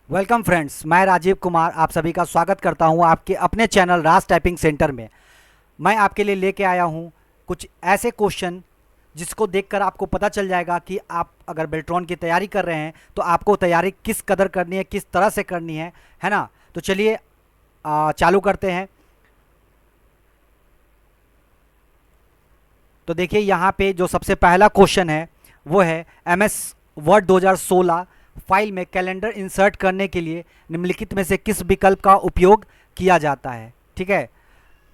Welcome friends, मैं राजीव कुमार आप सभी का स्वागत करता हूं आपके अपने चैनल राज टाइपिंग सेंटर में। मैं आपके लिए लेके आया हूं कुछ ऐसे क्वेश्चन जिसको देखकर आपको पता चल जाएगा कि आप अगर बेल्ट्रॉन की तैयारी कर रहे हैं तो आपको तैयारी किस कदर करनी है, किस तरह से करनी है ना। तो चलिए चालू करते हैं। तो देखिए यहाँ पे जो सबसे पहला क्वेश्चन है वो है MS वर्ड 2016 फाइल में कैलेंडर इंसर्ट करने के लिए निम्नलिखित में से किस विकल्प का उपयोग किया जाता है। ठीक है,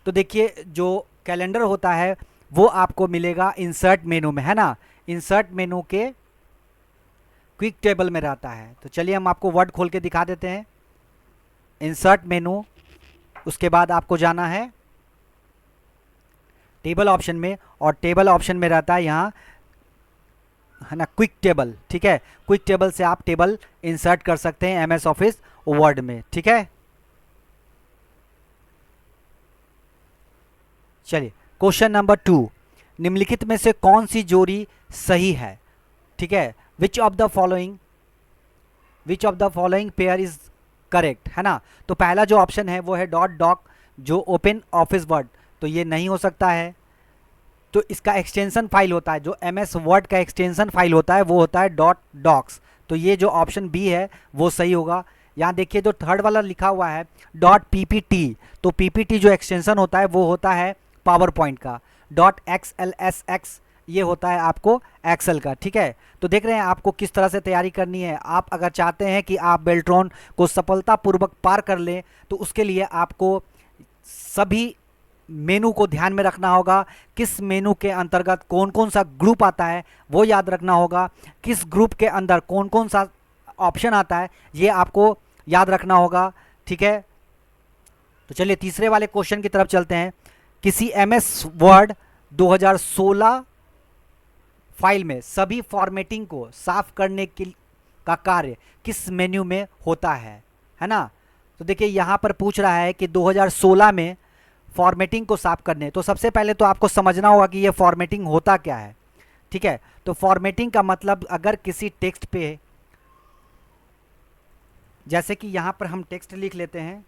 तो देखिए जो कैलेंडर होता है वो आपको मिलेगा इंसर्ट मेनू में, है ना। इंसर्ट मेनू के क्विक टेबल में रहता है। तो चलिए हम आपको वर्ड खोल के दिखा देते हैं। इंसर्ट मेनू, उसके बाद आपको जाना है टेबल ऑप्शन में, और टेबल ऑप्शन में रहता है यहाँ, है ना, क्विक टेबल। ठीक है, क्विक टेबल से आप टेबल इंसर्ट कर सकते हैं MS ऑफिस वर्ड में। ठीक है, चलिए क्वेश्चन नंबर 2, निम्नलिखित में से कौन सी जोड़ी सही है। ठीक है, which of the following pair is correct, है ना। तो पहला जो ऑप्शन है वो है डॉट डॉक, जो ओपन ऑफिस वर्ड, तो ये नहीं हो सकता है। तो इसका एक्सटेंशन फाइल होता है, जो MS वर्ड का एक्सटेंशन फाइल होता है वो होता है डॉट डॉक्स। तो ये जो ऑप्शन बी है वो सही होगा। यहाँ देखिए जो थर्ड वाला लिखा हुआ है डॉट PPT, तो PPT जो एक्सटेंशन होता है वो होता है पावर पॉइंट का। डॉट XLSX ये होता है आपको एक्सेल का। ठीक है, तो देख रहे हैं आपको किस तरह से तैयारी करनी है। आप अगर चाहते हैं कि आप बेल्ट्रॉन को सफलतापूर्वक पार कर लें तो उसके लिए आपको सभी मेनू को ध्यान में रखना होगा। किस मेनू के अंतर्गत कौन कौन सा ग्रुप आता है वो याद रखना होगा। किस ग्रुप के अंदर कौन कौन सा ऑप्शन आता है ये आपको याद रखना होगा। ठीक है, तो चलिए तीसरे वाले क्वेश्चन की तरफ चलते हैं। किसी MS वर्ड 2016 फाइल में सभी फॉर्मेटिंग को साफ करने का कार्य किस मेन्यू में होता है ना। तो देखिए यहाँ पर पूछ रहा है कि 2016 में फॉर्मेटिंग को साफ करने, तो सबसे पहले तो आपको समझना होगा कि ये फॉर्मेटिंग होता क्या है। ठीक है, तो फॉर्मेटिंग का मतलब अगर किसी टेक्स्ट पे, जैसे कि यहाँ पर हम टेक्स्ट लिख लेते हैं,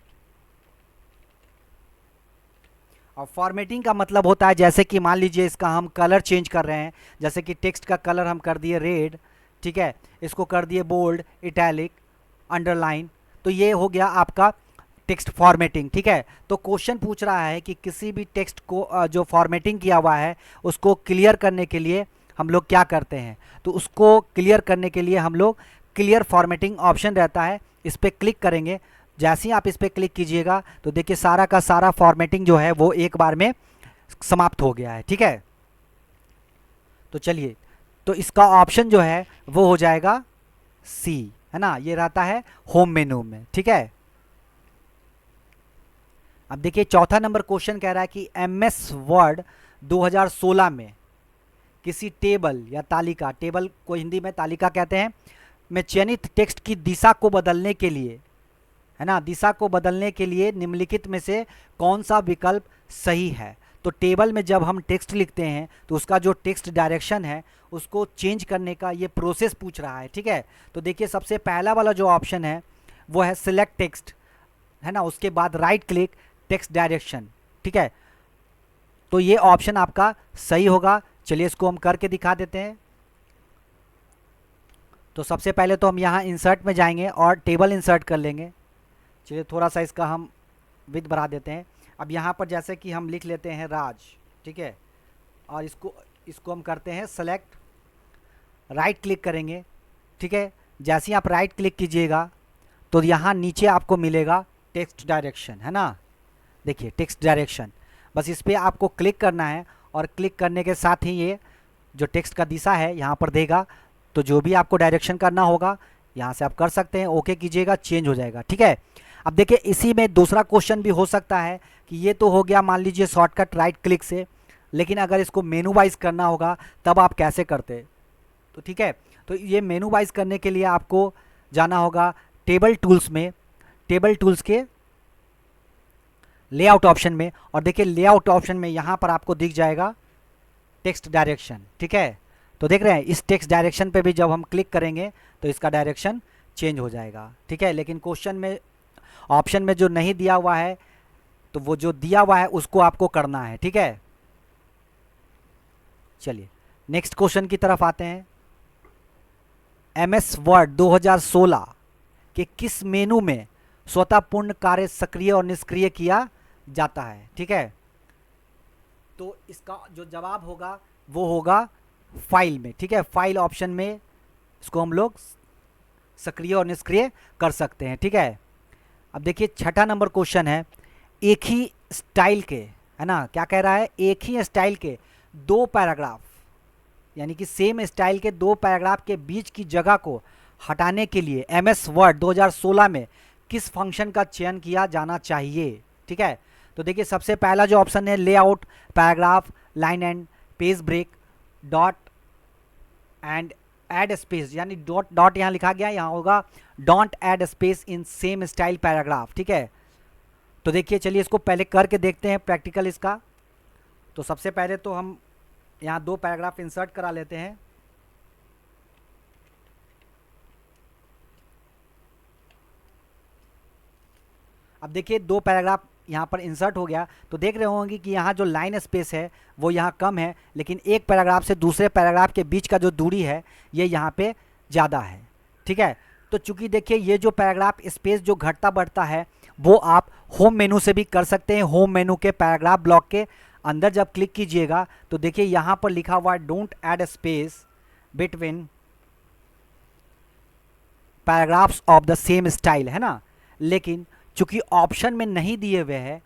और फॉर्मेटिंग का मतलब होता है जैसे कि मान लीजिए इसका हम कलर चेंज कर रहे हैं, जैसे कि टेक्स्ट का कलर हम कर दिए रेड, ठीक है, इसको कर दिए बोल्ड, इटैलिक, अंडरलाइन, तो ये हो गया आपका टेक्स्ट फॉर्मेटिंग। ठीक है, तो क्वेश्चन पूछ रहा है कि किसी भी टेक्स्ट को जो फॉर्मेटिंग किया हुआ है उसको क्लियर करने के लिए हम लोग क्या करते हैं। तो उसको क्लियर करने के लिए हम लोग क्लियर फॉर्मेटिंग ऑप्शन रहता है, इस पर क्लिक करेंगे। जैसे ही आप इस पर क्लिक कीजिएगा तो देखिए सारा का सारा फॉर्मेटिंग जो है वो एक बार में समाप्त हो गया है। ठीक है, तो चलिए, तो इसका ऑप्शन जो है वो हो जाएगा सी, है ना, ये रहता है होम मेनू में। ठीक है, अब देखिए चौथा नंबर क्वेश्चन कह रहा है कि MS वर्ड 2016 में किसी टेबल या तालिका, टेबल को हिंदी में तालिका कहते हैं, में चयनित टेक्स्ट की दिशा को बदलने के लिए, है ना, दिशा को बदलने के लिए निम्नलिखित में से कौन सा विकल्प सही है। तो टेबल में जब हम टेक्स्ट लिखते हैं तो उसका जो टेक्स्ट डायरेक्शन है उसको चेंज करने का ये प्रोसेस पूछ रहा है। ठीक है, तो देखिए सबसे पहला वाला जो ऑप्शन है वो है सिलेक्ट टेक्स्ट, है ना, उसके बाद राइट क्लिक टेक्स्ट डायरेक्शन। ठीक है, तो ये ऑप्शन आपका सही होगा। चलिए इसको हम करके दिखा देते हैं। तो सबसे पहले तो हम यहाँ इंसर्ट में जाएंगे और टेबल इंसर्ट कर लेंगे। चलिए थोड़ा सा इसका हम विड्थ बढ़ा देते हैं। अब यहाँ पर जैसे कि हम लिख लेते हैं राज, ठीक है, और इसको हम करते हैं सेलेक्ट, राइट क्लिक करेंगे। ठीक है, जैसे ही आप राइट क्लिक कीजिएगा तो यहाँ नीचे आपको मिलेगा टेक्स्ट डायरेक्शन, है ना, देखिए टेक्स्ट डायरेक्शन, बस इस पर आपको क्लिक करना है और क्लिक करने के साथ ही ये जो टेक्स्ट का दिशा है यहाँ पर देगा। तो जो भी आपको डायरेक्शन करना होगा यहाँ से आप कर सकते हैं, ओके कीजिएगा, चेंज हो जाएगा। ठीक है, अब देखिए इसी में दूसरा क्वेश्चन भी हो सकता है कि ये तो हो गया मान लीजिए शॉर्टकट राइट क्लिक से, लेकिन अगर इसको मेनू वाइज करना होगा तब आप कैसे करते। तो ठीक है, तो ये मेनू वाइज करने के लिए आपको जाना होगा टेबल टूल्स में, टेबल टूल्स के लेआउट ऑप्शन में, और देखिए लेआउट ऑप्शन में यहाँ पर आपको दिख जाएगा टेक्स्ट डायरेक्शन। ठीक है, तो देख रहे हैं इस टेक्स्ट डायरेक्शन पे भी जब हम क्लिक करेंगे तो इसका डायरेक्शन चेंज हो जाएगा, ठीक है। लेकिन क्वेश्चन में ऑप्शन में जो नहीं दिया हुआ है, तो वो जो दिया हुआ है उसको आपको करना है, ठीक है। चलिए नेक्स्ट क्वेश्चन की तरफ आते हैं। MS वर्ड 2016 के किस मेनू में स्वतः पूर्ण कार्य सक्रिय और निष्क्रिय किया जाता है, ठीक है। तो इसका जो जवाब होगा वो होगा फाइल में, ठीक है। फाइल ऑप्शन में इसको हम लोग सक्रिय और निष्क्रिय कर सकते हैं, ठीक है। अब देखिए छठा नंबर क्वेश्चन है, एक ही स्टाइल के, है ना, क्या कह रहा है, एक ही स्टाइल के दो पैराग्राफ, यानी कि सेम स्टाइल के दो पैराग्राफ के बीच की जगह को हटाने के लिए MS वर्ड 2016 में किस फंक्शन का चयन किया जाना चाहिए, ठीक है। तो देखिए सबसे पहला जो ऑप्शन है layout, paragraph, line and page break, dot and add space, यानी डॉट डॉट यहाँ लिखा गया, यहाँ होगा don't add space in same style paragraph, ठीक है। तो देखिए चलिए इसको पहले करके देखते हैं प्रैक्टिकल इसका। तो सबसे पहले तो हम यहाँ दो पैराग्राफ इंसर्ट करा लेते हैं। अब देखिए दो पैराग्राफ यहाँ पर इंसर्ट हो गया, तो देख रहे होंगे कि यहाँ जो लाइन स्पेस है वो यहाँ कम है, लेकिन एक पैराग्राफ से दूसरे पैराग्राफ के बीच का जो दूरी है ये यहाँ पे ज़्यादा है, ठीक है। तो चूंकि देखिए ये जो पैराग्राफ स्पेस जो घटता बढ़ता है वो आप होम मेनू से भी कर सकते हैं। होम मेनू के पैराग्राफ ब्लॉक के अंदर जब क्लिक कीजिएगा तो देखिए यहाँ पर लिखा हुआ है don't add space between paragraphs of the same style, है ना। लेकिन चूंकि ऑप्शन में नहीं दिए हुए हैं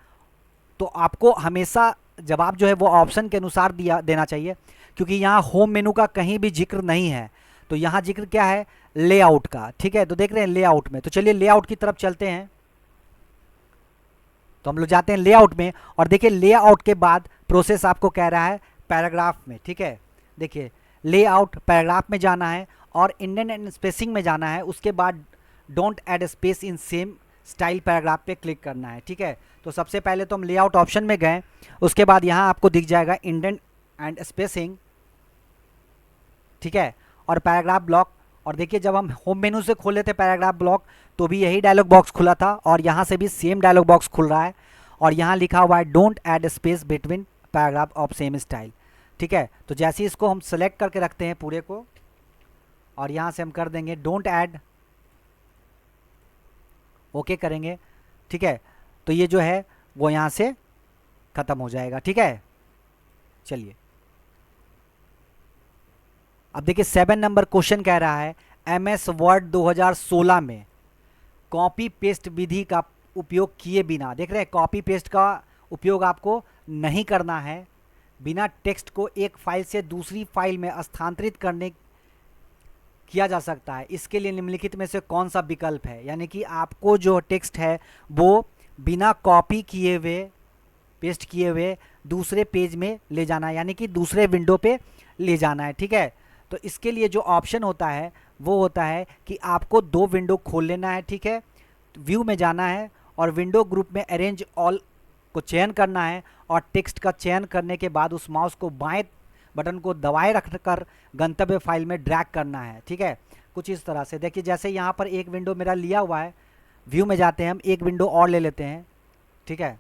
तो आपको हमेशा जवाब जो है वो ऑप्शन के अनुसार देना चाहिए, क्योंकि यहाँ होम मेनू का कहीं भी जिक्र नहीं है। तो यहाँ जिक्र क्या है, लेआउट का, ठीक है। तो देख रहे हैं लेआउट में, तो चलिए लेआउट की तरफ चलते हैं। तो हम लोग जाते हैं लेआउट में, और देखिए लेआउट के बाद प्रोसेस आपको कह रहा है पैराग्राफ में, ठीक है। देखिए लेआउट पैराग्राफ में जाना है और इंडेंट एंड स्पेसिंग में जाना है, उसके बाद don't add space in same style paragraph पे क्लिक करना है, ठीक है। तो सबसे पहले तो हम लेआउट ऑप्शन में गए, उसके बाद यहाँ आपको दिख जाएगा इंडेंट एंड स्पेसिंग, ठीक है, और पैराग्राफ ब्लॉक। और देखिए जब हम होम मेनू से खोले थे पैराग्राफ ब्लॉक तो भी यही डायलॉग बॉक्स खुला था, और यहाँ से भी सेम डायलॉग बॉक्स खुल रहा है, और यहाँ लिखा हुआ है don't add space between paragraph of same style, ठीक है। तो जैसे इसको हम सेलेक्ट करके रखते हैं पूरे को, और यहाँ से हम कर देंगे डोंट ऐड, ओके करेंगे, ठीक है। तो ये जो है वो यहाँ से ख़त्म हो जाएगा, ठीक है। चलिए अब देखिए 7 नंबर क्वेश्चन कह रहा है MS वर्ड 2016 में कॉपी पेस्ट विधि का उपयोग किए बिना, देख रहे हैं कॉपी पेस्ट का उपयोग आपको नहीं करना है, बिना टेक्स्ट को एक फाइल से दूसरी फाइल में स्थानांतरित करने किया जा सकता है। इसके लिए निम्नलिखित में से कौन सा विकल्प है, यानी कि आपको जो टेक्स्ट है वो बिना कॉपी किए हुए, पेस्ट किए हुए दूसरे पेज में ले जाना है, यानी कि दूसरे विंडो पे ले जाना है, ठीक है। तो इसके लिए जो ऑप्शन होता है वो होता है कि आपको दो विंडो खोल लेना है, ठीक है। व्यू में जाना है और विंडो ग्रुप में अरेंज ऑल को चयन करना है, और टेक्स्ट का चयन करने के बाद उस माउस को बाएं बटन को दबाए रखकर गंतव्य फाइल में ड्रैग करना है, ठीक है। कुछ इस तरह से देखिए, जैसे यहाँ पर एक विंडो मेरा लिया हुआ है, व्यू में जाते हैं हम, एक विंडो और ले लेते हैं, ठीक है।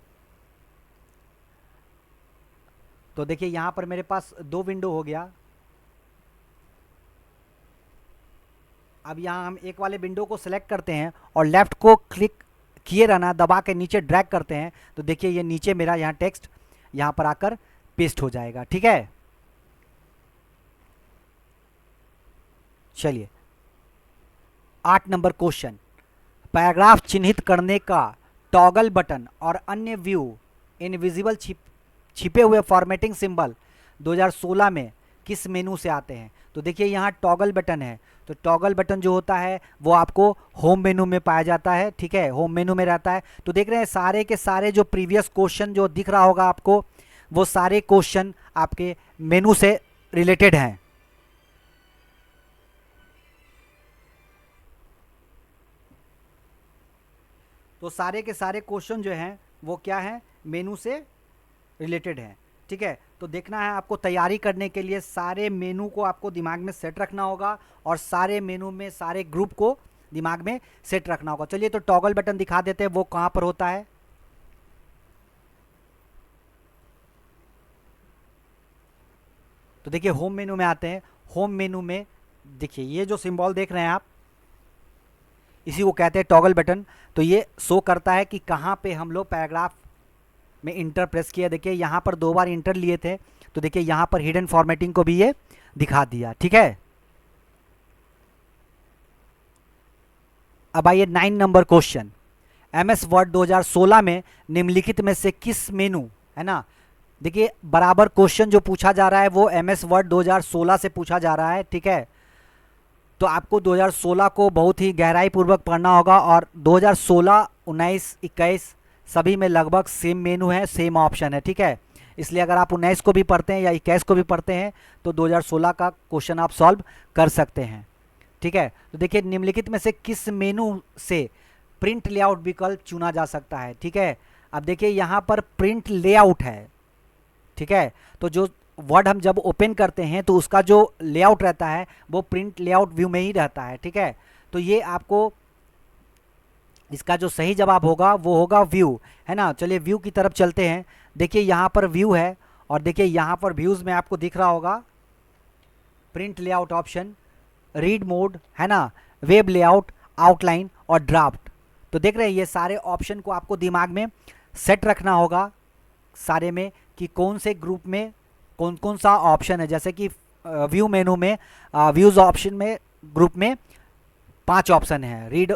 तो देखिए यहाँ पर मेरे पास दो विंडो हो गया। अब यहाँ हम एक वाले विंडो को सिलेक्ट करते हैं और लेफ्ट को क्लिक किए रहना, दबा के नीचे ड्रैग करते हैं, तो देखिए ये नीचे मेरा यहाँ टेक्स्ट यहाँ पर आकर पेस्ट हो जाएगा, ठीक है। चलिए 8 नंबर क्वेश्चन, पैराग्राफ चिन्हित करने का टॉगल बटन और अन्य व्यू इनविजिबल छिपे हुए फॉर्मेटिंग सिंबल 2016 में किस मेनू से आते हैं। तो देखिए यहाँ टॉगल बटन है, तो टॉगल बटन जो होता है वो आपको होम मेनू में पाया जाता है, ठीक है, होम मेनू में रहता है। तो देख रहे हैं सारे के सारे जो प्रीवियस क्वेश्चन जो दिख रहा होगा आपको, वो सारे क्वेश्चन आपके मेनू से रिलेटेड हैं। तो सारे के सारे क्वेश्चन जो हैं वो क्या हैं, मेनू से रिलेटेड हैं, ठीक है। तो देखना है आपको, तैयारी करने के लिए सारे मेनू को आपको दिमाग में सेट रखना होगा और सारे मेनू में सारे ग्रुप को दिमाग में सेट रखना होगा। चलिए तो टॉगल बटन दिखा देते हैं वो कहाँ पर होता है। तो देखिए होम मेनू में आते हैं। होम मेनू में देखिए ये जो सिंबल देख रहे हैं आप, इसी को कहते हैं टॉगल बटन। तो ये शो करता है कि कहाँ पे हम लोग पैराग्राफ में इंटर प्रेस किया। देखिए यहाँ पर 2 बार इंटर लिए थे, तो देखिए यहाँ पर हिडन फॉर्मेटिंग को भी ये दिखा दिया। ठीक है, अब आइए 9 नंबर क्वेश्चन। MS वर्ड 2016 में निम्नलिखित में से किस मेनू, है ना, देखिए बराबर क्वेश्चन जो पूछा जा रहा है वो MS वर्ड 2016 से पूछा जा रहा है। ठीक है, तो आपको 2016 को बहुत ही गहराई पूर्वक पढ़ना होगा, और 2016, 19, 21 सभी में लगभग सेम मेनू है, सेम ऑप्शन है। ठीक है, इसलिए अगर आप 19 को भी पढ़ते हैं या 21 को भी पढ़ते हैं तो 2016 का क्वेश्चन आप सॉल्व कर सकते हैं। ठीक है, तो देखिए निम्नलिखित में से किस मेनू से प्रिंट लेआउट विकल्प चुना जा सकता है। ठीक है, अब देखिए यहाँ पर प्रिंट लेआउट है। ठीक है, तो जो वर्ड हम जब ओपन करते हैं तो उसका जो लेआउट रहता है वो प्रिंट लेआउट व्यू में ही रहता है। ठीक है, तो ये आपको, इसका जो सही जवाब होगा वो होगा व्यू, है ना। चलिए व्यू की तरफ चलते हैं। देखिए यहाँ पर व्यू है, और देखिए यहाँ पर व्यूज़ में आपको दिख रहा होगा print layout option, read mode, है ना, वेब लेआउट, आउटलाइन और ड्राफ्ट। तो देख रहे हैं ये सारे ऑप्शन को आपको दिमाग में सेट रखना होगा सारे में, कि कौन से ग्रुप में कौन कौन सा ऑप्शन है। जैसे कि व्यू मेनू में, व्यूज ऑप्शन में, ग्रुप में 5 ऑप्शन है, read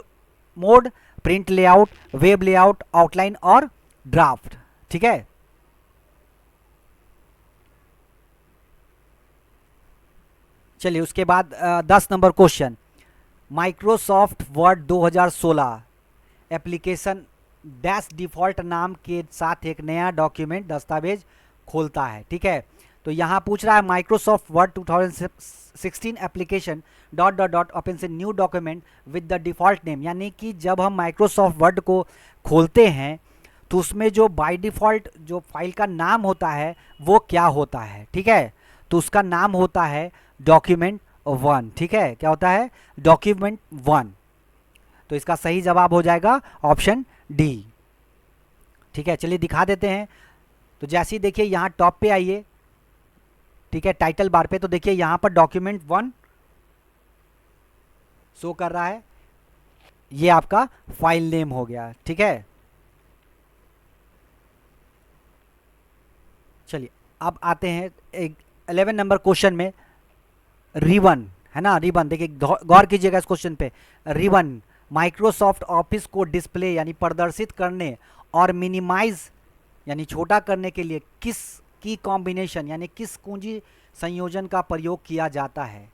mode, print layout, web layout, outline और ड्राफ्ट। ठीक है, चलिए उसके बाद 10 number question. Microsoft Word 2016 application dash default नाम के साथ एक नया डॉक्यूमेंट दस्तावेज खोलता है। ठीक है, तो यहाँ पूछ रहा है Microsoft Word 2016 application dot dot dot open से new document with the default name, यानी कि जब हम माइक्रोसॉफ्ट वर्ड को खोलते हैं तो उसमें जो बाय डिफ़ॉल्ट जो फाइल का नाम होता है वो क्या होता है। ठीक है, तो उसका नाम होता है डॉक्यूमेंट 1। ठीक है, क्या होता है, डॉक्यूमेंट 1। तो इसका सही जवाब हो जाएगा ऑप्शन डी। ठीक है, चलिए दिखा देते हैं। तो जैसे ही देखिए यहाँ टॉप पे आइए, ठीक है, टाइटल बार पे, तो देखिए यहाँ पर डॉक्यूमेंट 1 शो कर रहा है, ये आपका फाइल नेम हो गया। ठीक है, चलिए अब आते हैं 11 नंबर क्वेश्चन में। रिबन, है ना, रिबन, देखिए गौर कीजिएगा इस क्वेश्चन पे। रिबन माइक्रोसॉफ्ट ऑफिस को डिस्प्ले यानी प्रदर्शित करने और मिनिमाइज यानी छोटा करने के लिए किस की कॉम्बिनेशन यानी किस कुंजी संयोजन का प्रयोग किया जाता है।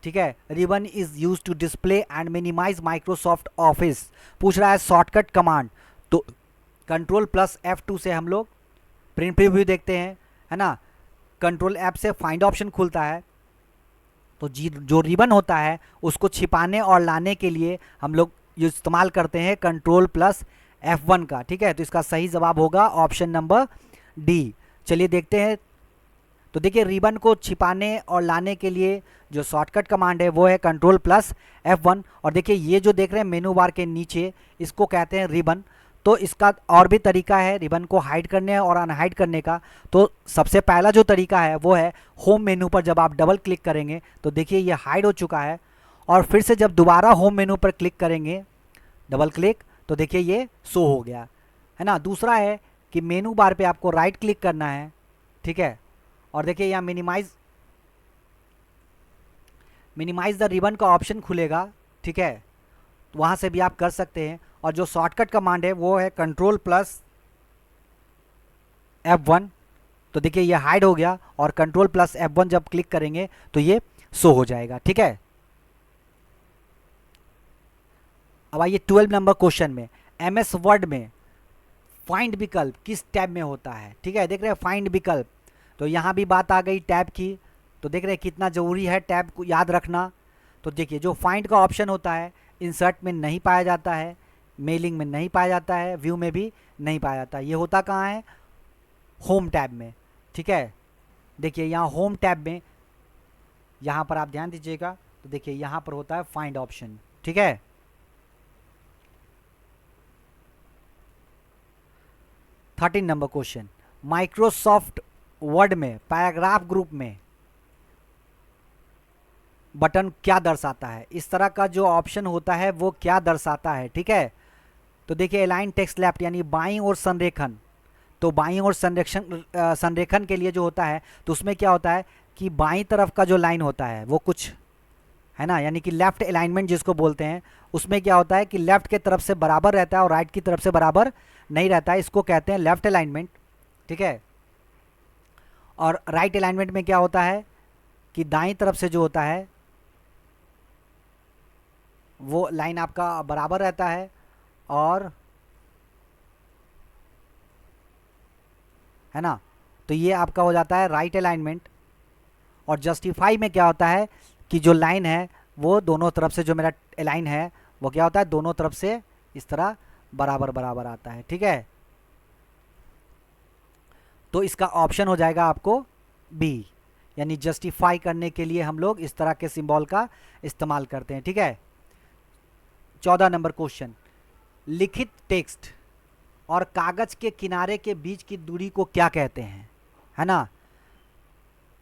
ठीक है, ribbon is use to display and minimise Microsoft Office. पूछ रहा है शॉर्टकट कमांड, तो Ctrl+F2 से हम लोग प्रिंट प्रीव्यू देखते हैं, है ना। कंट्रोल ऐप से फाइंड ऑप्शन खुलता है, तो जो रिबन होता है उसको छिपाने और लाने के लिए हम लोग इस्तेमाल करते हैं Ctrl+F1 का। ठीक है, तो इसका सही जवाब होगा ऑप्शन नंबर डी। चलिए देखते हैं। तो देखिए रिबन को छिपाने और लाने के लिए जो शॉर्टकट कमांड है वो है Ctrl+F1, और देखिए ये जो देख रहे हैं मेनू बार के नीचे, इसको कहते हैं रिबन। तो इसका और भी तरीका है रिबन को हाइड करने और अनहाइड करने का। तो सबसे पहला जो तरीका है वो है होम मेनू पर जब आप डबल क्लिक करेंगे तो देखिए ये हाइड हो चुका है, और फिर से जब दोबारा होम मेनू पर क्लिक करेंगे डबल क्लिक, तो देखिए ये शो हो गया, है ना। दूसरा है कि मेनू बार पे आपको राइट क्लिक करना है, ठीक है, और देखिए यहाँ मिनिमाइज द रिबन का ऑप्शन खुलेगा। ठीक है, तो वहाँ से भी आप कर सकते हैं। और जो शॉर्टकट कमांड है वो है Ctrl+F1, तो देखिए ये हाइड हो गया, और Ctrl+F1 जब क्लिक करेंगे तो ये शो हो जाएगा। ठीक है, अब आइए 12 नंबर क्वेश्चन में। MS वर्ड में फाइंड विकल्प किस टैब में होता है। ठीक है, देख रहे हैं फाइंड विकल्प, तो यहाँ भी बात आ गई टैब की। तो देख रहे हैं कितना ज़रूरी है टैब को याद रखना। तो देखिए जो फाइंड का ऑप्शन होता है इंसर्ट में नहीं पाया जाता है, मेलिंग में नहीं पाया जाता है, व्यू में भी नहीं पाया जाता है। ये होता कहाँ है, होम टैब में। ठीक है, देखिए यहाँ होम टैब में, यहाँ पर आप ध्यान दीजिएगा, तो देखिए यहाँ पर होता है फाइंड ऑप्शन। ठीक ठीक है। Thirteen number question, Microsoft word में पैराग्राफ ग्रुप में बटन क्या दर्शाता है? इस तरह का जो ऑप्शन होता है वो क्या दर्शाता है, ठीक है। तो देखिए अलाइन टेक्स्ट लेफ्ट यानी बाईं ओर संरेखन, तो बाईं ओर संरेखन के लिए जो होता है तो उसमें क्या होता है कि बाईं तरफ का जो लाइन होता है वो कुछ है ना, यानी कि लेफ्ट अलाइनमेंट जिसको बोलते हैं, उसमें क्या होता है कि लेफ्ट के तरफ से बराबर रहता है और राइट की तरफ से बराबर नहीं रहता है, इसको कहते हैं लेफ्ट अलाइनमेंट, ठीक है। और राइट अलाइनमेंट में क्या होता है कि दाईं तरफ से जो होता है वो लाइन आपका बराबर रहता है, और है ना, तो ये आपका हो जाता है राइट अलाइनमेंट। और जस्टिफाई में क्या होता है कि जो लाइन है वो दोनों तरफ से, जो मेरा लाइन है वो क्या होता है दोनों तरफ से इस तरह बराबर बराबर आता है, ठीक है। तो इसका ऑप्शन हो जाएगा आपको बी, यानी जस्टिफाई करने के लिए हम लोग इस तरह के सिंबल का इस्तेमाल करते हैं, ठीक है। 14 नंबर क्वेश्चन, लिखित टेक्स्ट और कागज के किनारे के बीच की दूरी को क्या कहते हैं, है ना,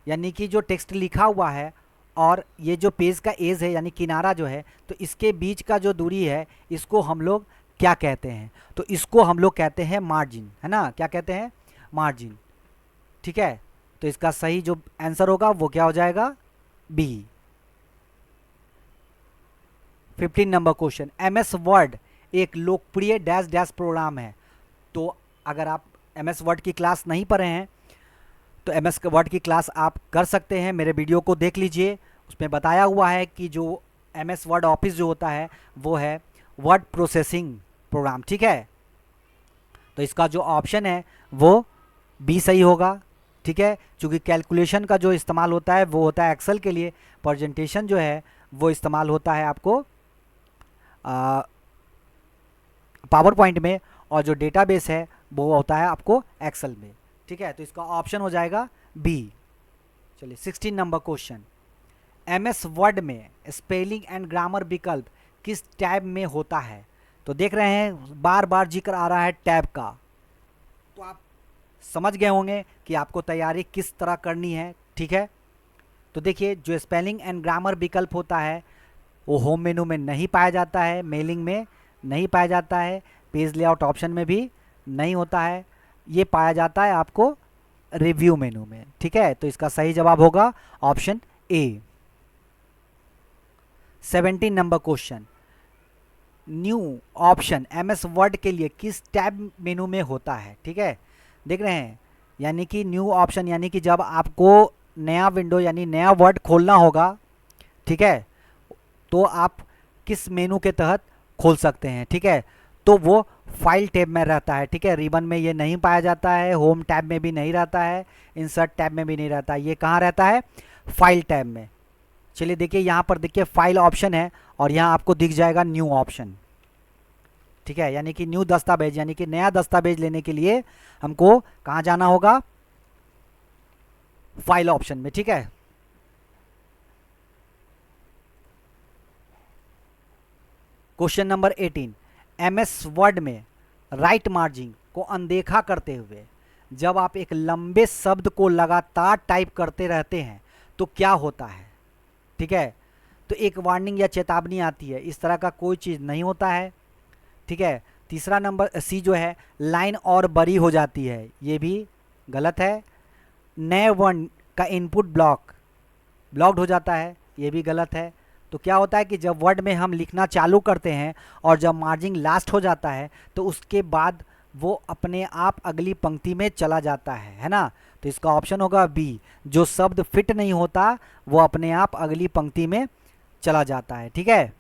यानी कि जो टेक्स्ट लिखा हुआ है और ये जो पेज का एज है यानी किनारा जो है, तो इसके बीच का जो दूरी है इसको हम लोग क्या कहते हैं? तो इसको हम लोग कहते हैं मार्जिन, है ना, क्या कहते हैं? मार्जिन, ठीक है। तो इसका सही जो आंसर होगा वो क्या हो जाएगा? B. 15 number question, MS Word एक लोकप्रिय डैश डैश प्रोग्राम है। तो अगर आप एमएस वर्ड की क्लास नहीं पढ़े हैं तो एमएस वर्ड की क्लास आप कर सकते हैं, मेरे वीडियो को देख लीजिए, उसमें बताया हुआ है कि जो एमएस वर्ड ऑफिस जो होता है वो है वर्ड प्रोसेसिंग प्रोग्राम, ठीक है। तो इसका जो ऑप्शन है वो बी सही होगा, ठीक है, क्योंकि कैलकुलेशन का जो इस्तेमाल होता है वो होता है एक्सेल के लिए, प्रेजेंटेशन जो है वो इस्तेमाल होता है आपको पावर पॉइंट में, और जो डेटाबेस है वो होता है आपको एक्सेल में, ठीक है। तो इसका ऑप्शन हो जाएगा बी। चलिए 16 नंबर क्वेश्चन, एमएस वर्ड में स्पेलिंग एंड ग्रामर विकल्प किस टैब में होता है? तो देख रहे हैं बार बार जिक्र आ रहा है टैब का, तो आप समझ गए होंगे कि आपको तैयारी किस तरह करनी है, ठीक है। तो देखिए जो स्पेलिंग एंड ग्रामर विकल्प होता है वो होम मेनू में नहीं पाया जाता है, मेलिंग में नहीं पाया जाता है, पेज लेआउट ऑप्शन में भी नहीं होता है, ये पाया जाता है आपको रिव्यू मेनू में, ठीक है। तो इसका सही जवाब होगा option A. 17 number question, new option MS word के लिए किस टैब मेनू में होता है? ठीक है, देख रहे हैं, यानी कि न्यू ऑप्शन यानी कि जब आपको नया विंडो यानी नया वर्ड खोलना होगा, ठीक है, तो आप किस मेनू के तहत खोल सकते हैं? ठीक है, तो वो फाइल टैब में रहता है, ठीक है, रिबन में ये नहीं पाया जाता है, होम टैब में भी नहीं रहता है, इंसर्ट टैब में भी नहीं रहता है, ये कहाँ रहता है? फाइल टैब में। चलिए देखिए यहाँ पर देखिए फाइल ऑप्शन है और यहाँ आपको दिख जाएगा न्यू ऑप्शन, ठीक है, यानी कि न्यू दस्तावेज यानी कि नया दस्तावेज लेने के लिए हमको कहाँ जाना होगा? फाइल ऑप्शन में, ठीक है। क्वेश्चन नंबर 18, एमएस वर्ड में राइट मार्जिन को अनदेखा करते हुए जब आप एक लंबे शब्द को लगातार टाइप करते रहते हैं तो क्या होता है? ठीक है, तो एक वार्निंग या चेतावनी आती है, इस तरह का कोई चीज़ नहीं होता है, ठीक है। तीसरा नंबर सी जो है, लाइन और बड़ी हो जाती है, ये भी गलत है। नए वर्ण का इनपुट ब्लॉक्ड हो जाता है, ये भी गलत है। तो क्या होता है कि जब वर्ड में हम लिखना चालू करते हैं और जब मार्जिन लास्ट हो जाता है तो उसके बाद वो अपने आप अगली पंक्ति में चला जाता है ना। तो इसका ऑप्शन होगा बी, जो शब्द फिट नहीं होता वो अपने आप अगली पंक्ति में चला जाता है, ठीक है।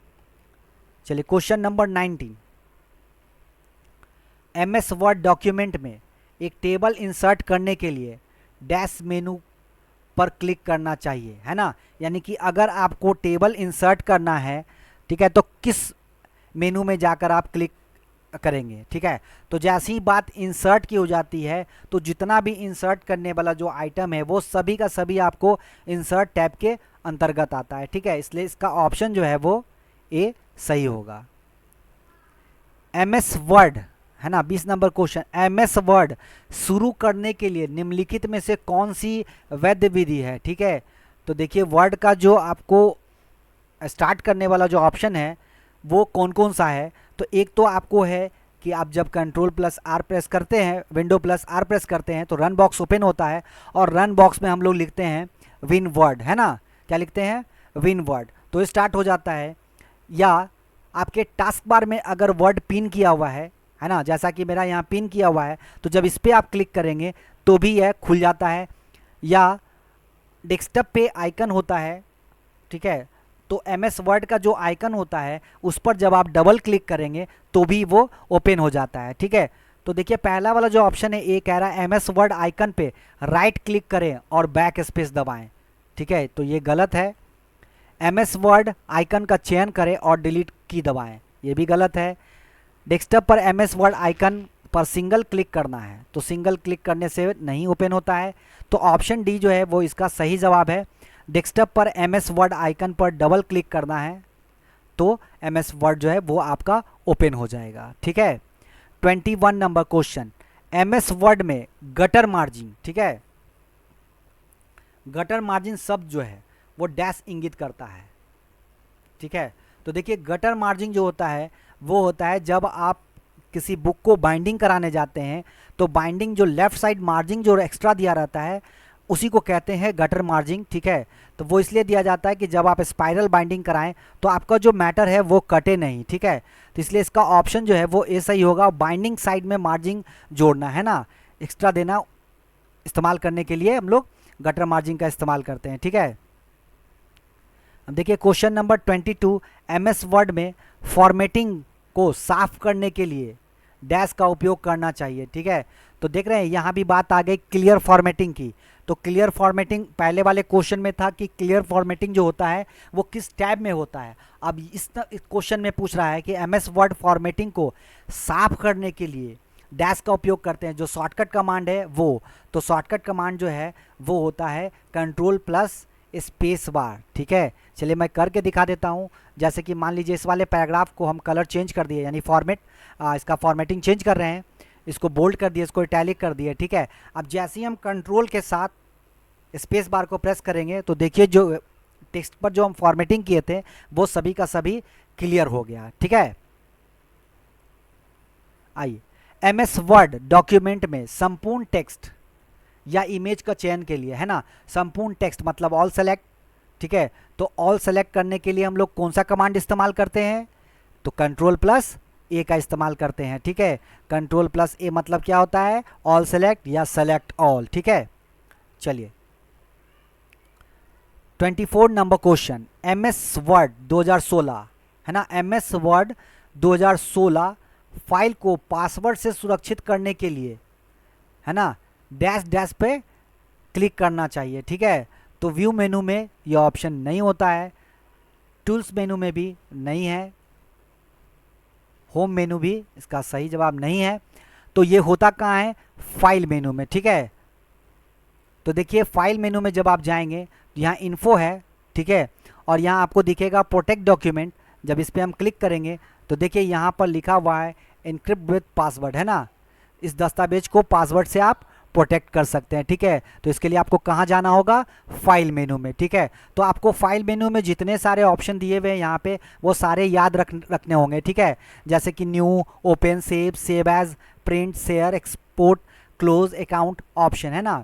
चलिए question number 19, MS word document में एक टेबल इंसर्ट करने के लिए डैश मेनू पर क्लिक करना चाहिए, है ना, यानी कि अगर आपको टेबल इंसर्ट करना है, ठीक है, तो किस मेनू में जाकर आप क्लिक करेंगे? ठीक है, तो जैसी ही बात इंसर्ट की हो जाती है तो जितना भी इंसर्ट करने वाला जो आइटम है वो सभी का सभी आपको इंसर्ट टैब के अंतर्गत आता है, ठीक है, इसलिए इसका ऑप्शन जो है वो ए सही होगा। MS वर्ड है ना, 20 नंबर क्वेश्चन, MS वर्ड शुरू करने के लिए निम्नलिखित में से कौन सी वैध विधि है? ठीक है, तो देखिए वर्ड का जो आपको स्टार्ट करने वाला जो ऑप्शन है वो कौन कौन सा है। तो एक तो आपको है कि आप जब Ctrl+R प्रेस करते हैं, Window+R प्रेस करते हैं तो रन बॉक्स ओपन होता है, और रन बॉक्स में हम लोग लिखते हैं विन वर्ड, है ना, क्या लिखते हैं? विन वर्ड, तो स्टार्ट हो जाता है। या आपके टास्क बार में अगर वर्ड पिन किया हुआ है ना, जैसा कि मेरा यहाँ पिन किया हुआ है, तो जब इस पर आप क्लिक करेंगे तो भी यह खुल जाता है। या डेस्कटॉप पे आइकन होता है, ठीक है, तो MS वर्ड का जो आइकन होता है उस पर जब आप डबल क्लिक करेंगे तो भी वो ओपन हो जाता है। ठीक है, तो देखिए पहला वाला जो ऑप्शन है ये कह रहा है MS वर्ड आइकन पे राइट क्लिक करें और बैक स्पेस दबाएं। ठीक है, तो ये गलत है। MS वर्ड आइकन का चयन करें और डिलीट की दबाएं, ये भी गलत है। डेस्कटॉप पर MS वर्ड आइकन पर सिंगल क्लिक करना है, तो सिंगल क्लिक करने से नहीं ओपन होता है। तो ऑप्शन डी जो है वो इसका सही जवाब है। डेस्कटॉप पर MS वर्ड आइकन पर डबल क्लिक करना है तो MS वर्ड जो है वो आपका ओपन हो जाएगा। ठीक है, 21 नंबर क्वेश्चन, MS वर्ड में गटर मार्जिन, ठीक है, गटर मार्जिन शब्द जो है वो डैश इंगित करता है। ठीक है, तो देखिए गटर मार्जिन जो होता है वो होता है जब आप किसी बुक को बाइंडिंग कराने जाते हैं तो बाइंडिंग जो लेफ्ट साइड मार्जिन जो एक्स्ट्रा दिया रहता है उसी को कहते हैं गटर मार्जिन। ठीक है, तो वो इसलिए दिया जाता है कि जब आप स्पाइरल बाइंडिंग कराएं तो आपका जो मैटर है वो कटे नहीं। ठीक है, तो इसलिए इसका ऑप्शन जो है वो ए सही होगा। बाइंडिंग साइड में मार्जिन जोड़ना है ना, एक्स्ट्रा देना, इस्तेमाल करने के लिए हम लोग गटर मार्जिन का इस्तेमाल करते हैं। ठीक है, अब देखिए क्वेश्चन नंबर 22, MS वर्ड में फॉर्मेटिंग को साफ करने के लिए डैश का उपयोग करना चाहिए। ठीक है, तो देख रहे हैं यहाँ भी बात आ गई क्लियर फॉर्मेटिंग की। तो क्लियर फॉर्मेटिंग पहले वाले क्वेश्चन में था कि क्लियर फॉर्मेटिंग जो होता है वो किस टैब में होता है। अब इस क्वेश्चन में पूछ रहा है कि MS वर्ड फॉर्मेटिंग को साफ करने के लिए डैश का उपयोग करते हैं, जो शॉर्टकट कमांड है वो। तो शॉर्टकट कमांड जो है वो होता है Ctrl+स्पेस बार। ठीक है, चलिए मैं करके दिखा देता हूँ। जैसे कि मान लीजिए इस वाले पैराग्राफ को हम कलर चेंज कर दिए, यानी फॉर्मेट इसका फॉर्मेटिंग चेंज कर रहे हैं, इसको बोल्ड कर दिए, इसको इटैलिक कर दिए। ठीक है, अब जैसे ही हम कंट्रोल के साथ स्पेस बार को प्रेस करेंगे तो देखिए जो टेक्स्ट पर जो हम फॉर्मेटिंग किए थे वो सभी का सभी क्लियर हो गया। ठीक है, आइए MS वर्ड डॉक्यूमेंट में संपूर्ण टेक्स्ट या इमेज का चयन के लिए, है ना, संपूर्ण टेक्स्ट मतलब ऑल सेलेक्ट। ठीक है, तो ऑल सेलेक्ट करने के लिए हम लोग कौन सा कमांड इस्तेमाल करते हैं? तो Ctrl+A का इस्तेमाल करते हैं। ठीक है, Ctrl+A मतलब क्या होता है? ऑल सेलेक्ट या सेलेक्ट ऑल। ठीक है, चलिए 24 नंबर क्वेश्चन, MS वर्ड 2016, है ना, MS वर्ड 2016 फाइल को पासवर्ड से सुरक्षित करने के लिए, है ना, डैश डैश पे क्लिक करना चाहिए। ठीक है, तो व्यू मेनू में ये ऑप्शन नहीं होता है, टूल्स मेनू में भी नहीं है, होम मेनू भी इसका सही जवाब नहीं है। तो ये होता कहाँ है? फाइल मेनू में। ठीक है, तो देखिए फाइल मेनू में जब आप जाएंगे तो यहाँ इन्फो है। ठीक है, और यहाँ आपको दिखेगा प्रोटेक्ट डॉक्यूमेंट। जब इस पर हम क्लिक करेंगे तो देखिए यहाँ पर लिखा हुआ है इनक्रिप्ट विथ पासवर्ड, है ना, इस दस्तावेज को पासवर्ड से आप प्रोटेक्ट कर सकते हैं। ठीक है, तो इसके लिए आपको कहाँ जाना होगा? फाइल मेनू में। ठीक है, तो आपको फाइल मेनू में जितने सारे ऑप्शन दिए हुए हैं यहाँ पे वो सारे याद रखने होंगे। ठीक है, जैसे कि new, open, save as, print, share, export, close account option, है ना।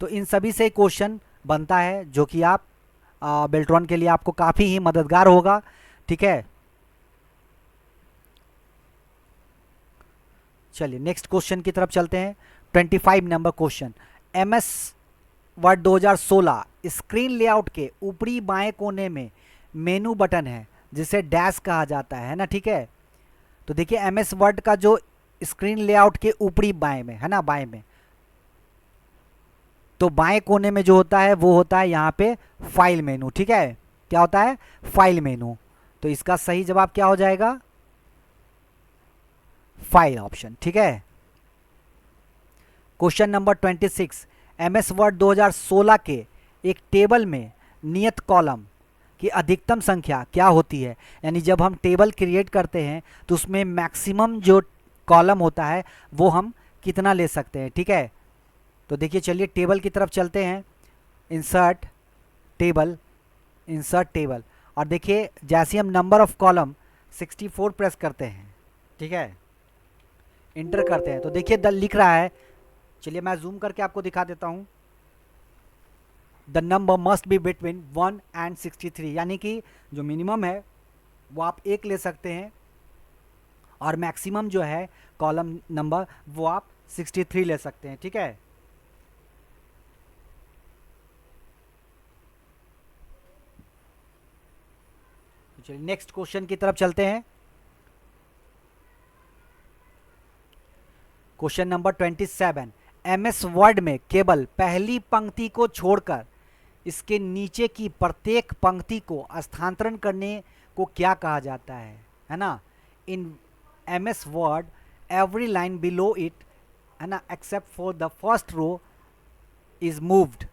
तो इन सभी से क्वेश्चन बनता है जो कि आप बेल्ट्रॉन के लिए आपको काफ़ी ही मददगार होगा। ठीक है, चलिए नेक्स्ट क्वेश्चन की तरफ चलते हैं। 25 number question, MS word 2016 screen layout के ऊपरी बाएं कोने में मेनू बटन है जिसे डैश कहा जाता है ना। ठीक है, तो देखिए MS वर्ड का जो स्क्रीन लेआउट के ऊपरी बाएं में, है ना, बाएं में, तो बाएं कोने में जो होता है वो होता है यहाँ पे फाइल मेनू। ठीक है, क्या होता है? File menu. तो इसका सही जवाब क्या हो जाएगा? File option. ठीक है, क्वेश्चन नंबर 26, MS वर्ड 2016 के एक टेबल में नियत कॉलम कि अधिकतम संख्या क्या होती है, यानी जब हम टेबल क्रिएट करते हैं तो उसमें मैक्सिमम जो कॉलम होता है वो हम कितना ले सकते हैं। ठीक है, तो देखिए चलिए टेबल की तरफ चलते हैं। इंसर्ट टेबल, इंसर्ट टेबल, और देखिए जैसे हम नंबर ऑफ कॉलम 64 प्रेस करते हैं, ठीक है, इंटर करते हैं, तो देखिए द लिख रहा है, चलिए मैं जूम करके आपको दिखा देता हूँ। The number must be between 1 and 63, यानी कि जो मिनिमम है वो आप 1 ले सकते हैं और मैक्सिमम जो है कॉलम नंबर वो आप 63 ले सकते हैं। ठीक है, चलिए नेक्स्ट क्वेश्चन की तरफ चलते हैं। क्वेश्चन नंबर 27, एमएस वर्ड में केवल पहली पंक्ति को छोड़कर इसके नीचे की प्रत्येक पंक्ति को स्थानांतरण करने को क्या कहा जाता है ना। In MS Word every line below it, है ना, except for the first row is moved.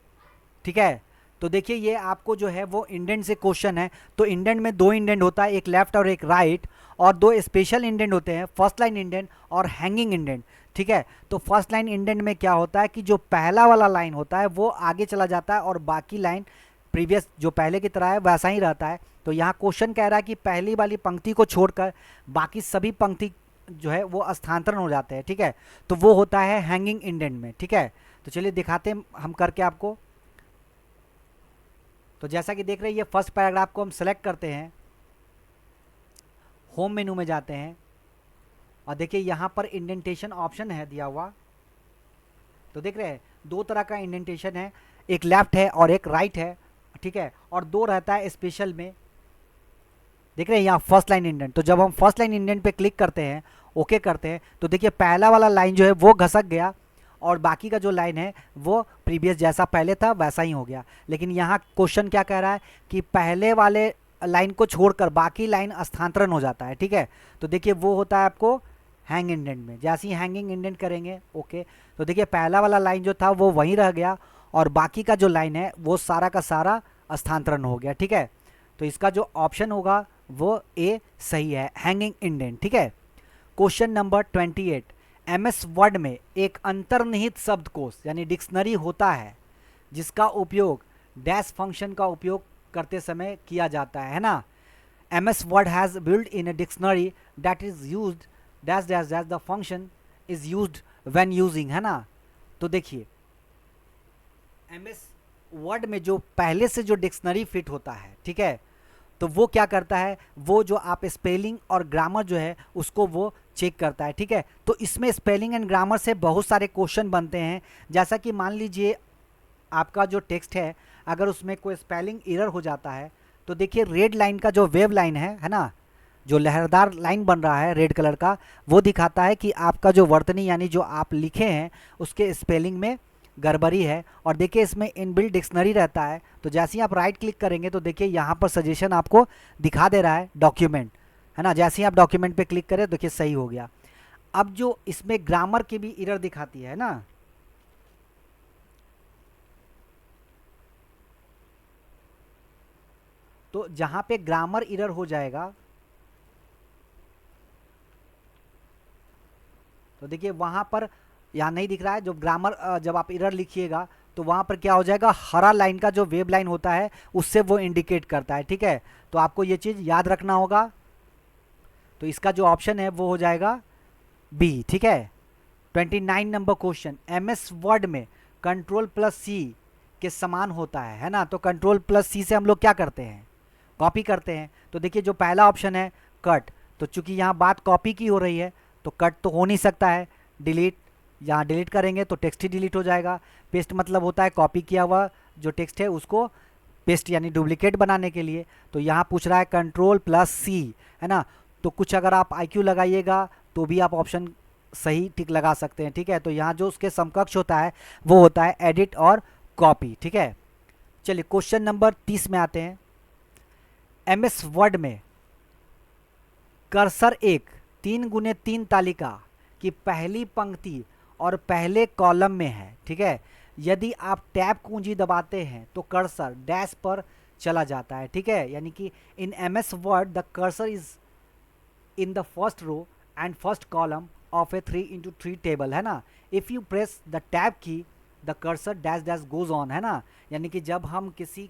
ठीक है, तो देखिए ये आपको जो है वो इंडेंट से क्वेश्चन है, तो इंडेंट में 2 इंडेंट होता है, एक लेफ्ट और एक राइट, और 2 स्पेशल इंडेंट होते हैं, फर्स्ट लाइन इंडेंट और हैंगिंग इंडेंट। ठीक है, तो फर्स्ट लाइन इंडेंट में क्या होता है कि जो पहला वाला लाइन होता है वो आगे चला जाता है और बाकी लाइन प्रीवियस जो पहले की तरह है वैसा ही रहता है। तो यहाँ क्वेश्चन कह रहा है कि पहली वाली पंक्ति को छोड़कर बाकी सभी पंक्ति जो है वो स्थानांतरण हो जाते हैं। ठीक है, तो वो होता है हैंगिंग इंडेंट में। ठीक है, तो चलिए दिखाते हैं हम करके आपको। तो जैसा कि देख रहे हैं ये फर्स्ट पैराग्राफ को हम सेलेक्ट करते हैं, होम मेनू में जाते हैं और देखिए यहाँ पर इंडेंटेशन ऑप्शन है दिया हुआ। तो देख रहे हैं 2 तरह का इंडेंटेशन है, एक लेफ्ट है और एक राइट है। ठीक है, और 2 रहता है स्पेशल में। देख रहे हैं यहाँ फर्स्ट लाइन इंडेंट, तो जब हम फर्स्ट लाइन इंडेंट पे क्लिक करते हैं, ओके करते हैं, तो देखिए पहला वाला लाइन जो है वो घसक गया और बाकी का जो लाइन है वो प्रीवियस जैसा पहले था वैसा ही हो गया। लेकिन यहाँ क्वेश्चन क्या कह रहा है कि पहले वाले लाइन को छोड़कर बाकी लाइन स्थानांतरण हो जाता है। ठीक है, तो देखिए वो होता है आपको हैंग इंडेंट में। जैसे ही हैंगिंग इंडेंट करेंगे ओके, तो देखिए पहला वाला लाइन जो था वो वहीं रह गया और बाकी का जो लाइन है वो सारा का सारा स्थानांतरण हो गया। ठीक है, तो इसका जो ऑप्शन होगा वो ए सही है, हैंगिंग इंडेंट। ठीक है, क्वेश्चन नंबर 28, एमएस वर्ड में एक अंतर्निहित शब्दकोश यानी डिक्शनरी होता है जिसका उपयोग डैश फंक्शन का उपयोग करते समय किया जाता है ना। MS word has built in a dictionary that is used dash dash dash the function is used when using, है ना। तो देखिए एमएस वर्ड में जो पहले से जो डिक्शनरी फिट होता है, ठीक है, तो वो क्या करता है, वो जो आप स्पेलिंग और ग्रामर जो है उसको वो चेक करता है। ठीक है, तो इसमें स्पेलिंग एंड ग्रामर से बहुत सारे क्वेश्चन बनते हैं। जैसा कि मान लीजिए आपका जो टेक्स्ट है अगर उसमें कोई स्पेलिंग एरर हो जाता है तो देखिए रेड लाइन का जो वेव लाइन है ना, जो लहरदार लाइन बन रहा है रेड कलर का, वो दिखाता है कि आपका जो वर्तनी यानी जो आप लिखे हैं उसके स्पेलिंग में गड़बड़ी है। और देखिए इसमें इनबिल्ट डिक्शनरी रहता है, तो जैसे ही आप राइट क्लिक करेंगे तो देखिए यहाँ पर सजेशन आपको दिखा दे रहा है डॉक्यूमेंट, है ना। जैसे ही आप डॉक्यूमेंट पे क्लिक करें देखिए सही हो गया। अब जो इसमें ग्रामर की भी एरर दिखाती है ना, तो जहाँ पे ग्रामर एरर हो जाएगा तो देखिए वहाँ पर यहाँ नहीं दिख रहा है, जो ग्रामर जब आप एरर लिखिएगा तो वहाँ पर क्या हो जाएगा, हरा लाइन का जो वेब लाइन होता है उससे वो इंडिकेट करता है। ठीक है, तो आपको ये चीज़ याद रखना होगा। तो इसका जो ऑप्शन है वो हो जाएगा बी। ठीक है, 29 नंबर क्वेश्चन, एमएस वर्ड में Ctrl+C के समान होता है ना। तो Ctrl+C से हम लोग क्या करते हैं, कॉपी करते हैं। तो देखिए जो पहला ऑप्शन है कट, तो चूंकि यहाँ बात कॉपी की हो रही है तो कट तो हो नहीं सकता है। डिलीट, यहाँ डिलीट करेंगे तो टेक्स्ट ही डिलीट हो जाएगा। पेस्ट मतलब होता है कॉपी किया हुआ जो टेक्स्ट है उसको पेस्ट यानी डुप्लीकेट बनाने के लिए। तो यहाँ पूछ रहा है Ctrl+C, है ना। तो कुछ अगर आप IQ लगाइएगा तो भी आप ऑप्शन सही टिक लगा सकते हैं। ठीक है, तो यहाँ जो उसके समकक्ष होता है वो होता है एडिट और कॉपी। ठीक है, चलिए क्वेश्चन नंबर 30 में आते हैं। एमएस वर्ड में कर्सर एक 3x3 तालिका की पहली पंक्ति और पहले कॉलम में है। ठीक है, यदि आप टैब कुंजी दबाते हैं तो कर्सर डैश पर चला जाता है, ठीक है। यानी कि in MS Word the cursor is in the first row and first column of a 3x3 table, है ना। If you press the tab key the cursor dash dash goes on, है ना। यानी कि जब हम किसी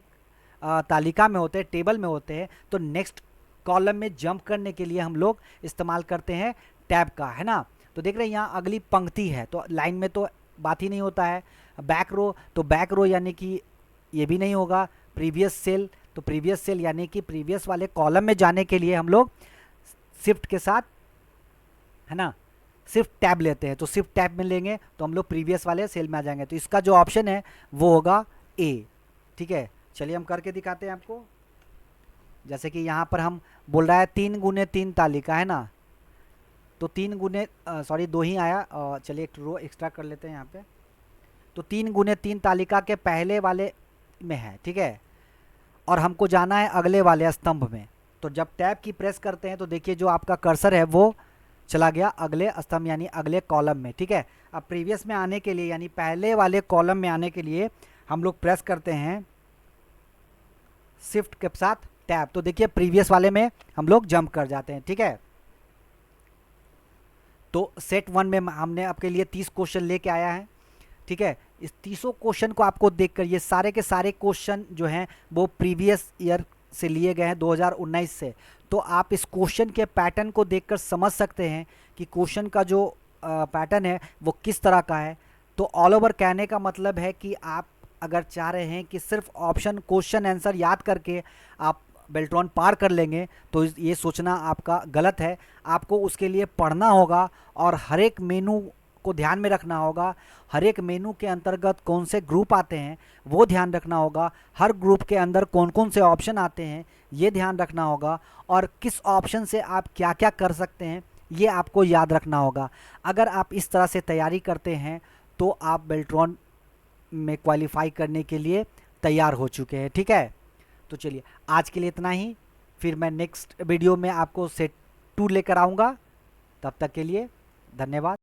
तालिका में होते हैं, टेबल में होते हैं, तो नेक्स्ट कॉलम में जंप करने के लिए हम लोग इस्तेमाल करते हैं टैब का, है ना। तो देख रहे हैं यहाँ अगली पंक्ति है, तो लाइन में तो बात ही नहीं होता है। बैक रो, तो बैक रो यानी कि ये भी नहीं होगा। प्रीवियस सेल, तो प्रीवियस सेल यानी कि प्रीवियस वाले कॉलम में जाने के लिए हम लोग शिफ्ट के साथ, है ना, शिफ्ट टैब लेते हैं। तो शिफ्ट टैब में लेंगे तो हम लोग प्रीवियस वाले सेल में आ जाएंगे। तो इसका जो ऑप्शन है वो होगा ए, ठीक है। चलिए हम करके दिखाते हैं आपको। जैसे कि यहाँ पर हम बोल रहा है 3x3 तालिका, है ना। तो 2 ही आया, चलिए एक रो एक्स्ट्रा कर लेते हैं यहाँ पे। तो 3x3 तालिका के पहले वाले में है, ठीक है। और हमको जाना है अगले वाले स्तंभ में। तो जब टैब की प्रेस करते हैं तो देखिए जो आपका कर्सर है वो चला गया अगले स्तंभ यानी अगले कॉलम में, ठीक है। अब प्रीवियस में आने के लिए यानी पहले वाले कॉलम में आने के लिए हम लोग प्रेस करते हैं शिफ्ट के साथ टैब। तो देखिए प्रीवियस वाले में हम लोग जंप कर जाते हैं, ठीक है। तो सेट 1 में हमने आपके लिए 30 क्वेश्चन लेके आया है, ठीक है। इस 30 क्वेश्चन को आपको देखकर ये सारे के सारे क्वेश्चन जो हैं वो प्रीवियस ईयर से लिए गए हैं, 2019 से। तो आप इस क्वेश्चन के पैटर्न को देखकर समझ सकते हैं कि क्वेश्चन का जो पैटर्न है वो किस तरह का है। तो ऑल ओवर कहने का मतलब है कि आप अगर चाह रहे हैं कि सिर्फ ऑप्शन क्वेश्चन आंसर याद करके आप बेल्ट्रॉन पार कर लेंगे तो ये सोचना आपका गलत है। आपको उसके लिए पढ़ना होगा और हर एक मेनू को ध्यान में रखना होगा। हर एक मेनू के अंतर्गत कौन से ग्रुप आते हैं वो ध्यान रखना होगा। हर ग्रुप के अंदर कौन कौन से ऑप्शन आते हैं ये ध्यान रखना होगा। और किस ऑप्शन से आप क्या क्या कर सकते हैं ये आपको याद रखना होगा। अगर आप इस तरह से तैयारी करते हैं तो आप बेल्ट्रॉन में क्वालिफाई करने के लिए तैयार हो चुके हैं, ठीक है। तो चलिए आज के लिए इतना ही, फिर मैं नेक्स्ट वीडियो में आपको सेट 2 लेकर आऊँगा। तब तक के लिए धन्यवाद।